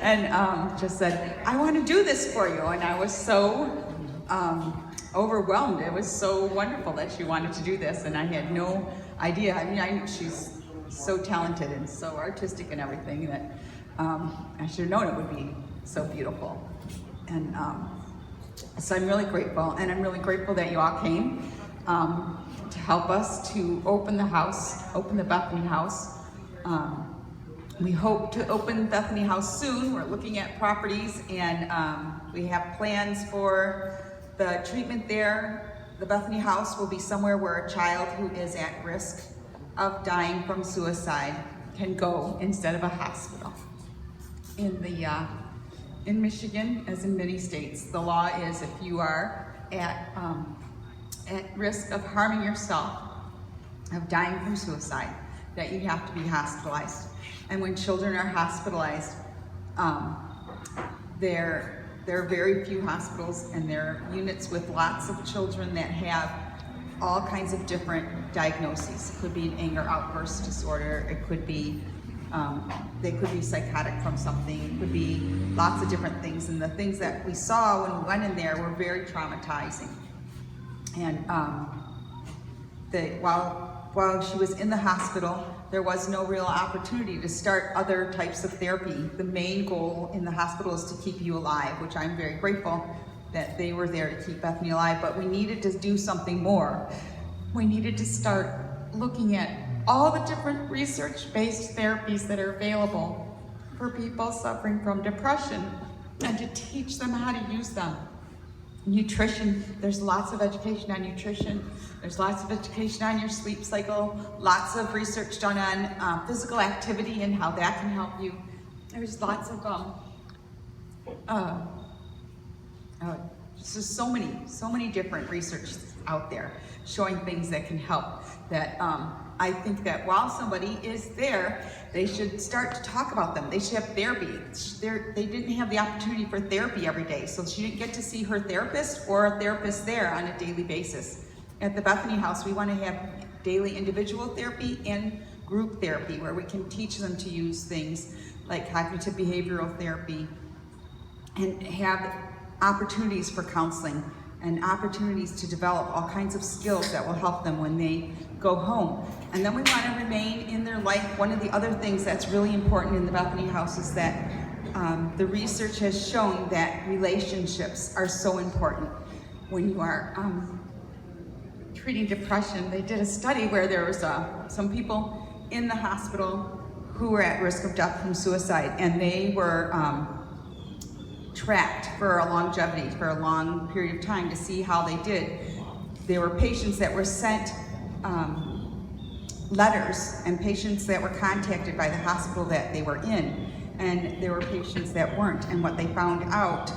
and just said, I want to do this for you. And I was so overwhelmed. It was so wonderful that she wanted to do this, and I had no idea. I mean, I knew she's so talented and so artistic and everything that I should have known it would be so beautiful. And so I'm really grateful, and I'm really grateful that you all came to help us to open the house, open the Bethany house. We hope to open Bethany House soon. We're looking at properties, and we have plans for the treatment there. The Bethany House will be somewhere where a child who is at risk of dying from suicide can go instead of a hospital. In Michigan, as in many states, the law is if you are at risk of harming yourself, of dying from suicide, that you have to be hospitalized. And when children are hospitalized, there are very few hospitals, and there are units with lots of children that have all kinds of different diagnoses. It could be an anger outburst disorder, it could be, they could be psychotic from something, it could be lots of different things. And the things that we saw when we went in there were very traumatizing. And while she was in the hospital, there was no real opportunity to start other types of therapy. The main goal in the hospital is to keep you alive, which I'm very grateful that they were there to keep Bethany alive, but we needed to do something more. We needed to start looking at all the different research-based therapies that are available for people suffering from depression, and to teach them how to use them. Nutrition, there's lots of education on nutrition. There's lots of education on your sleep cycle, lots of research done on physical activity and how that can help you. There's lots of, just so many different research out there showing things that can help. That I think that while somebody is there, they should start to talk about them. They should have therapy. They didn't have the opportunity for therapy every day, so she didn't get to see her therapist or a therapist there on a daily basis. At the Bethany House, we want to have daily individual therapy and group therapy, where we can teach them to use things like cognitive behavioral therapy, and have opportunities for counseling and opportunities to develop all kinds of skills that will help them when they go home. And then we want to remain in their life. One of the other things that's really important in the Bethany House is that the research has shown that relationships are so important when you are treating depression. They did a study where there was some people in the hospital who were at risk of death from suicide, and they were tracked for a longevity, for a long period of time, to see how they did. There were patients that were sent letters, and patients that were contacted by the hospital that they were in, and there were patients that weren't. And what they found out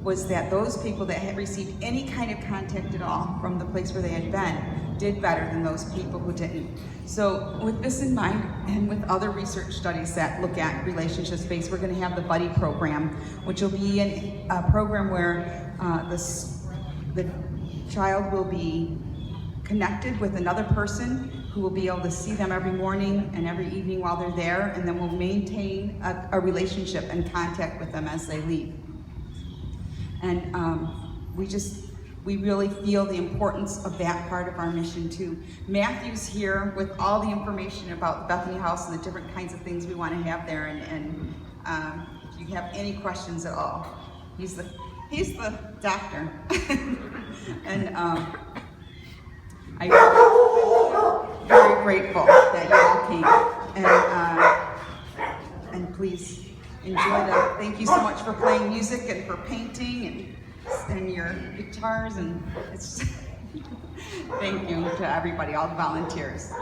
was that those people that had received any kind of contact at all from the place where they had been did better than those people who didn't. So with this in mind, and with other research studies that look at relationship space, we're going to have the Buddy program, which will be a program where the child will be connected with another person who will be able to see them every morning and every evening while they're there, and then will maintain a relationship and contact with them as they leave. And we really feel the importance of that part of our mission too. Matthew's here with all the information about the Bethany House and the different kinds of things we want to have there, and if you have any questions at all, he's the doctor. And I'm very grateful that you all came, and please enjoy that. Thank you so much for playing music and for painting and your guitars, and it's thank you to everybody, all the volunteers.